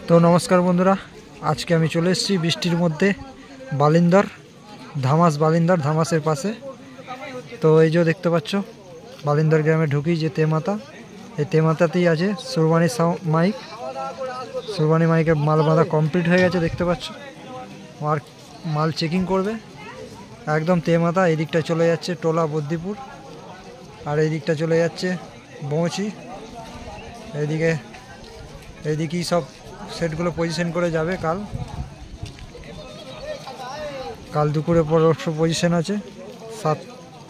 তো নমস্কার বন্ধুরা, আজকে আমি চলে এসেছি বৃষ্টির মধ্যে বালিন্দার ধামাসের পাশে। তো এই যে দেখতে পাচ্ছ বালিন্দার গ্রামে ঢুকি যে তেমাতা, এই তেমাতাতেই আছে সুরবানি মাইকের মাল বাঁধা কমপ্লিট হয়ে গেছে। দেখতে পাচ্ছ আর মাল চেকিং করবে একদম তেমাতা। এই দিকটা চলে যাচ্ছে টোলা বদ্দিপুর, আর এই দিকটা চলে যাচ্ছে বৌচি। এইদিকেই সব সেটগুলো পজিশন করে যাবে। কাল দুপুরে পর পজিশন আছে,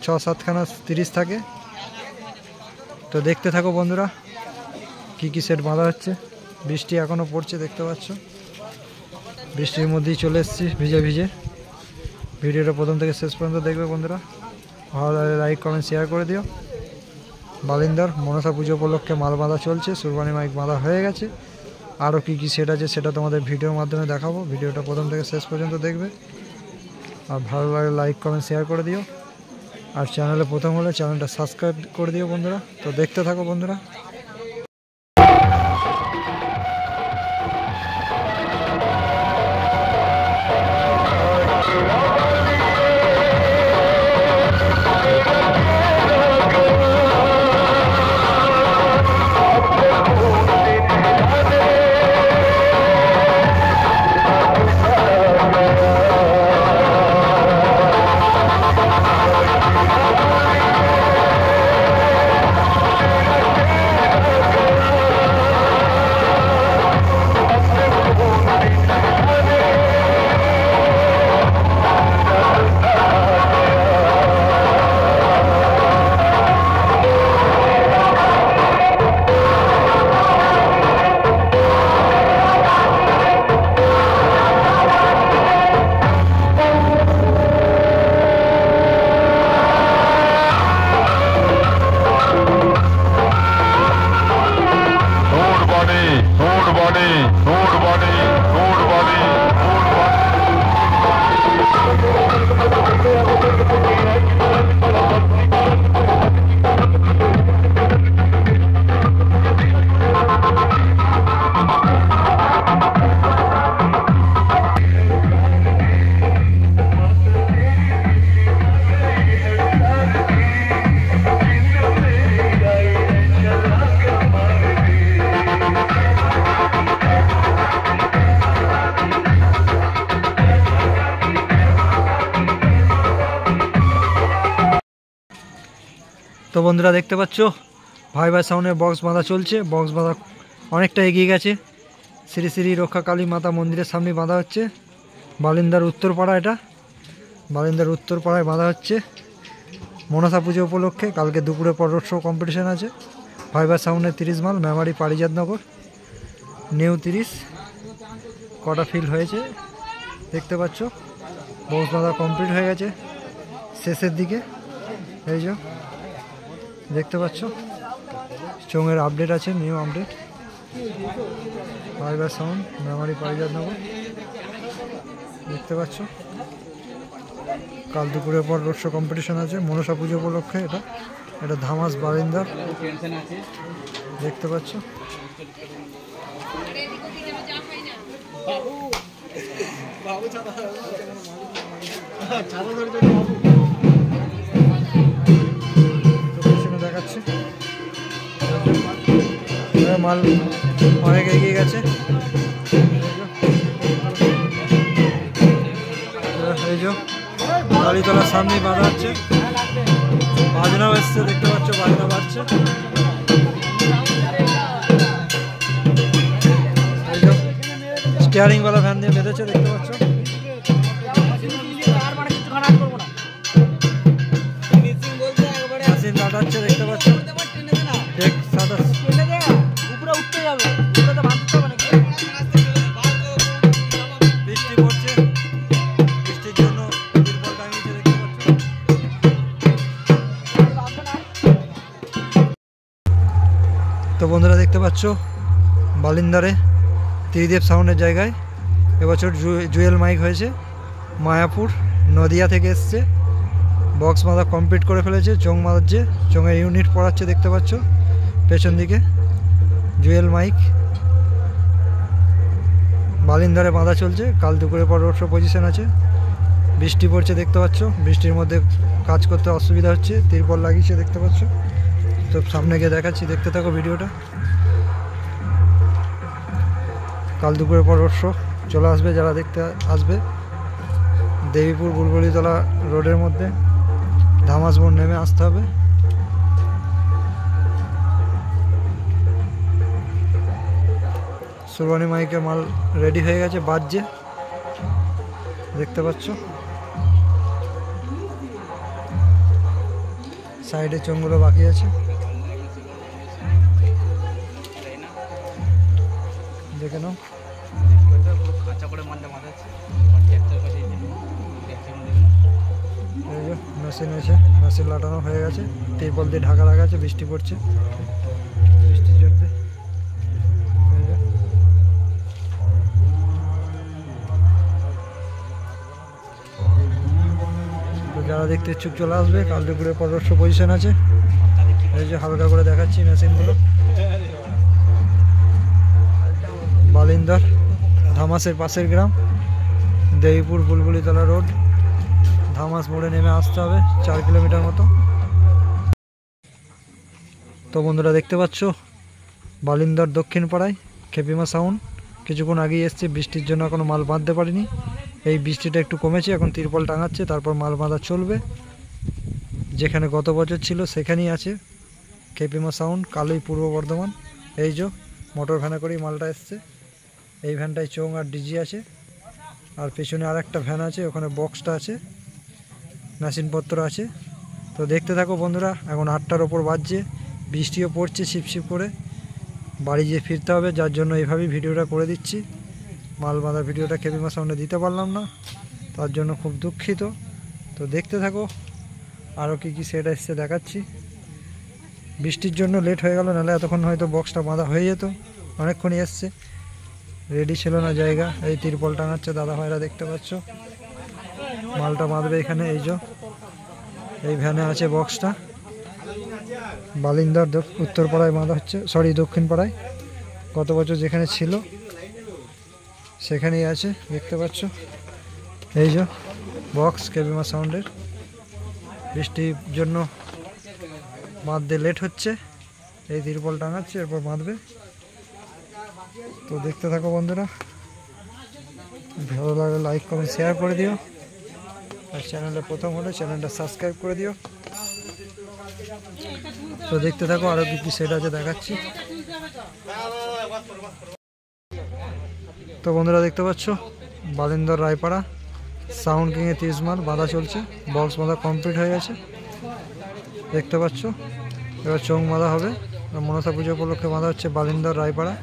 6-7খানা 30 থাকে। তো দেখতে থাকো বন্ধুরা কি সেট বাঁধা হচ্ছে। বৃষ্টি এখনও পড়ছে, দেখতে পাচ্ছ বৃষ্টির মধ্যেই চলে এসেছি ভিজে ভিজে। ভিডিওটা প্রথম থেকে শেষ পর্যন্ত দেখবে বন্ধুরা, ভালো লাগলে লাইক কমেন্ট শেয়ার করে দিও। বালিন্দার মনসা পুজো উপলক্ষে মাল বাঁধা চলছে, সুরবানি মাইক বাঁধা হয়ে গেছে। আরও কী সেট আছে সেটা তোমাদের ভিডিওর মাধ্যমে দেখাবো। ভিডিওটা প্রথম থেকে শেষ পর্যন্ত দেখবে, আর ভালো লাগলে লাইক কমেন্ট শেয়ার করে দিও। আর চ্যানেলে প্রথম হলে চ্যানেলটা সাবস্ক্রাইব করে দিও বন্ধুরা। তো দেখতে থাকো বন্ধুরা। তো বন্ধুরা দেখতে পাচ্ছ ভাই সাউন্ডের বক্স বাঁধা চলছে। বক্স বাঁধা অনেকটা এগিয়ে গেছে। শ্রী শ্রী রক্ষা কালী মাতা মন্দিরের সামনে বাঁধা হচ্ছে। বালিন্দার উত্তরপাড়া, এটা বালিন্দার উত্তরপাড়ায় বাঁধা হচ্ছে মনসা পুজো উপলক্ষে। কালকে দুপুরে পরশ কম্পিটিশান আছে। ভাই সাউন্ডের 30 মাল, মেমারি পারিজাতনগর নিউ 30 কটা ফিল হয়েছে। দেখতে পাচ্ছ বক্স বাঁধা কমপ্লিট হয়ে গেছে শেষের দিকে। এই যে দেখতে পাচ্ছ চোঙের আপডেট আছে, নিউ আপডেট ভাইবার সাউন্ড মেমারি পারিজাতনগর। দেখতে পাচ্ছ কাল দুপুরের পর রোড শো কম্পিটিশন আছে মনসা পুজো উপলক্ষে। এটা ধামাস বালিন্দার, দেখতে পাচ্ছ। দেখাচ্ছে মাল অনেক এগিয়ে গেছে। এই যে বাড়িতলার সামনেই বাঁধা হচ্ছে, বাজনাও এসছে, দেখতে পাচ্ছ বাজনা বাজছে। এই যে স্টিয়ারিং ওয়ালা ভ্যান দিয়ে বেঁধেছে, দেখতে পাচ্ছ। মেশিন কাটাচ্ছে, দেখতে পাচ্ছ। বৃষ্টি পড়ছে, বৃষ্টির জন্য তিরপল টাঙিয়েছে, দেখতে পাচ্ছ। তো বন্ধুরা দেখতে পাচ্ছ বালিন্দারে ত্রিদেব সাউন্ডের জায়গায় এবছর জুয়েল মাইক হয়েছে। মায়াপুর নদিয়া থেকে এসছে। বক্স বাঁধা কমপ্লিট করে ফেলেছে, চোঙ মারছে, চোঙের ইউনিট পড়াচ্ছে, দেখতে পাচ্ছ পেছন দিকে জুয়েল মাইক। বালিন্দারে বাঁধা চলছে। কাল দুপুরে পর রোড শো পজিশন আছে। বৃষ্টি পড়ছে দেখতে পাচ্ছ, বৃষ্টির মধ্যে কাজ করতে অসুবিধা হচ্ছে। তিরপল লাগিয়েছে দেখতে পাচ্ছ। তো সামনে গিয়ে দেখাচ্ছি, দেখতে থাকো ভিডিওটা। কাল দুপুরে পর রোড শো চলে আসবে, যারা দেখতে আসবে দেবীপুর বুলবুলিতলা রোডের মধ্যে ধামাস মোড় নেমে আসতে হবে। সুরবানি মাইকের মাল রেডি হয়ে গেছে, বাজছে দেখতে পাচ্ছ। সাইডে চোঙগুলো বাকি আছে, দেখে নাও। মেশিন আছে, মেশিন লাটানো হয়ে গেছে, তিরপল দিয়ে ঢাকা রাখা আছে। বৃষ্টি পড়ছে, বৃষ্টির জন্য যারা দেখতে ইচ্ছুক চলে আসবে। কাল দুপুরে পর রোড শো পজিশন আছে। এই যে হালকা করে দেখাচ্ছি মেশিনগুলো। বালিন্দার ধামাসের পাশের গ্রাম দেবীপুর বুলবুলিতলা রোড, ধামাস মোড়ে নেমে আসতে হবে 4 কিলোমিটার মতো। তো বন্ধুরা দেখতে পাচ্ছ বালিন্দার দক্ষিণ পাড়ায় খেপিমা সাউন্ড কিছুক্ষণ আগেই এসছে। বৃষ্টির জন্য এখনো মাল বাঁধতে পারিনি। এই বৃষ্টিটা একটু কমেছে, এখন তিরপল টাঙাচ্ছে, তারপর মাল বাঁধা চলবে। যেখানে গত বছর ছিল সেখানেই আছে খেপিমা সাউন্ড, কালই পূর্ব বর্ধমান। এই যে মোটর ভ্যানে করেই মালটা এসছে। এই ভ্যানটায় চোং আর ডিজি আছে, আর পেছনে আর একটা ভ্যান আছে, ওখানে বক্সটা আছে, মেশিনপত্র আছে। তো দেখতে থাকো বন্ধুরা। এখন 8টার ওপর বাজছে, বৃষ্টিও পড়ছে ছিপছিপ করে। বাড়ি গিয়ে ফিরতে হবে, যার জন্য এইভাবেই ভিডিওটা করে দিচ্ছি। মাল বাঁধা ভিডিওটা খেপিমা সাউন্ডে দিতে পারলাম না, তার জন্য খুব দুঃখিত। তো দেখতে থাকো, আরও কী কী সেট এসছে দেখাচ্ছি। বৃষ্টির জন্য লেট হয়ে গেল, নাহলে এতক্ষণ হয়তো বক্সটা বাঁধা হয়ে যেত। অনেকক্ষণই এসছে, রেডি ছিল না জায়গা। এই তিরপল টাঙাচ্ছে দাদা ভাইরা, দেখতে পাচ্ছ। মালটা বাঁধবে এখানে। এই যে এই ভ্যানে আছে বক্সটা। বালিন্দার উত্তর পাড়ায় বাঁধা হচ্ছে, সরি দক্ষিণ পাড়ায়। গত বছর যেখানে ছিল সেখানেই আছে, দেখতে পাচ্ছ। এই যে বক্স খেপিমা সাউন্ডের। বৃষ্টির জন্য বাঁধতে লেট হচ্ছে, এই তিরপল টাঙাচ্ছে, এরপর বাঁধবে। তো দেখতে থাকো বন্ধুরা, ভালো লাগলে লাইক কমেন্ট শেয়ার করে দিও, আর চ্যানেলে প্রথম হলে চ্যানেলটা সাবস্ক্রাইব করে দিও। তো দেখতে থাকো, আরও কী কী সেট আছে দেখাচ্ছি। তো বন্ধুরা দেখতে পাচ্ছ বালিন্দর রায়পাড়া সাউন্ড কিংয়ে 30 মাল বাঁধা চলছে। বক্স বাঁধা কমপ্লিট হয়ে গেছে দেখতে পাচ্ছ। এবার চোং বাঁধা হবে, মনসা পুজো উপলক্ষে বাঁধা হচ্ছে বালিন্দর রায়পাড়া।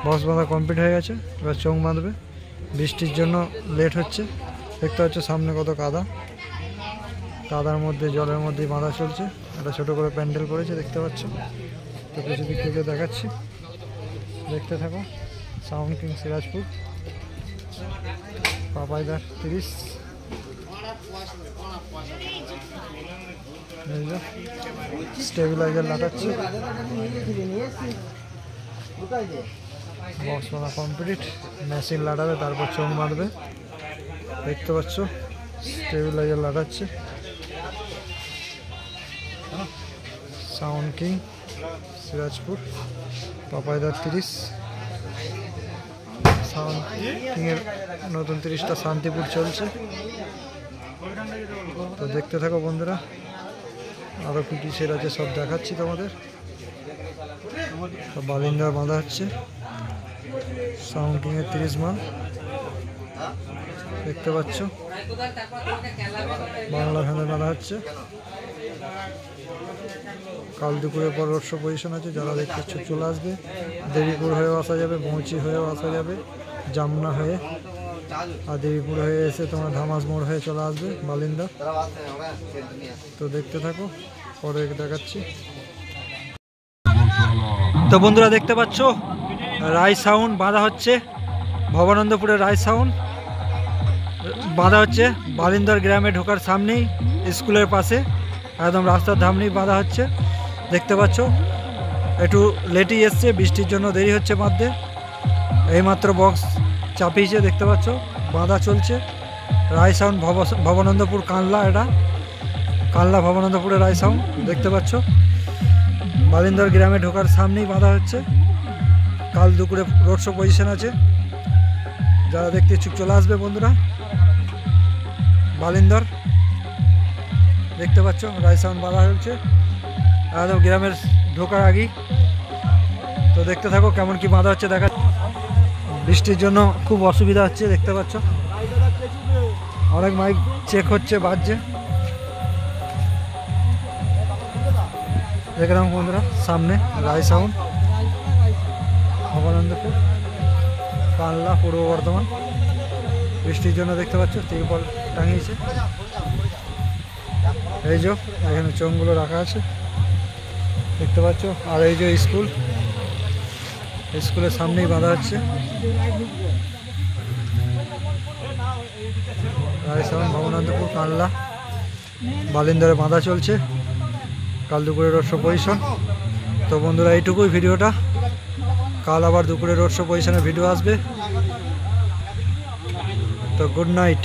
বক্স বাঁধা কমপ্লিট হয়ে গেছে, এবার চোং বাঁধবে। বৃষ্টির জন্য লেট হচ্ছে, দেখতে পাচ্ছ সামনে কত কাদা। কাদার মধ্যে জলের মধ্যেই বাঁধা চলছে। একটা ছোটো করে প্যান্ডেল করেছে দেখতে পাচ্ছ। তো কিছু দিক থেকে দেখাচ্ছি, দেখতে থাকো। সাউন্ড কিং সিরাজপুর, পাপাইদার 30। স্টেবিলাইজার লাগাচ্ছে, বক্স বাঁধা কমপ্লিট। মেশিন লাগাবে, তারপর চোখ বাঁধবে দেখতে পাচ্ছ। স্টেবিলাইজার লাগাচ্ছে সাউন্ড কিং সিরাজপুর, পাপাইদার 30। সাউন্ড কিংয়ের নতুন 30টা শান্তিপুর চলছে। তো দেখতে থাকো বন্ধুরা, আরও কী কী সেট আছে সব দেখাচ্ছি তোমাদের। বালিন্দার বাঁধা হচ্ছে সাউন্ড কিংয়ের 30 মাল দেখতে পাচ্ছ। বাংলা ভ্যানে বাঁধা হচ্ছে। কাল দুপুরের পর রোড শো পজিশন আছে, যারা দেখতে ইচ্ছুক চলে আসবে। দেবীপুর হয়েও আসা যাবে, বৌচি হয়েও আসা যাবে, জামনা হয়ে। আর দেবীপুর হয়ে এসে তোমার ধামাস মোড় হয়ে চলে আসবে বালিন্দা। তো দেখতে থাকো, পরে দেখাচ্ছি। তো বন্ধুরা দেখতে পাচ্ছ রায় সাউন্ড বাঁধা হচ্ছে, ভবানন্দপুরের রায় সাউন্ড বাঁধা হচ্ছে বালিন্দার গ্রামে ঢোকার সামনেই, স্কুলের পাশে একদম রাস্তার ধামনেই বাঁধা হচ্ছে দেখতে পাচ্ছ। একটু লেটই এসছে, বৃষ্টির জন্য দেরি হচ্ছে বাঁধতে। এইমাত্র বক্স চাপিয়েছে, দেখতে পাচ্ছ বাঁধা চলছে। রায় সাউন্ড ভবানন্দপুর কানলা, এটা কানলা ভবানন্দপুরের রায় সাউন্ড দেখতে পাচ্ছ। বালিন্দর গ্রামে ঢোকার সামনেই বাঁধা হচ্ছে। কাল দুপুরে রোড শো পজিশন আছে, যারা দেখতে ইচ্ছুক চলে আসবে বন্ধুরা। বালিন্দর দেখতে পাচ্ছ রায় সাউন্ড বাঁধা হচ্ছে একদম গ্রামের ঢোকার আগেই। তো দেখতে থাকো কেমন কি বাঁধা হচ্ছে দেখা। বৃষ্টির জন্য খুব অসুবিধা হচ্ছে, দেখতে পাচ্ছ অনেক মাইক চেক হচ্ছে, বাজছে। দেখলাম বন্ধুরা সামনে রায় সাউন্ড ভবানন্দপুর কানলা পূর্ব বর্ধমান। বৃষ্টির জন্য দেখতে পাচ্ছ তিরপল টাঙিয়েছে। এই যে এখানে চোঙগুলো রাখা আছে দেখতে পাচ্ছ। আর এই যে স্কুল, স্কুলের সামনেই বাঁধা হচ্ছে রায় সাউন্ড ভবানন্দপুর কানলা বালিন্দরে বাঁধা চলছে। কাল দুপুরে রোড শো পজিশন। তো বন্ধুরা এইটুকুই ভিডিওটা, কাল আবার দুপুরে রোড শো পজিশনের ভিডিও আসবে। তো গুড নাইট।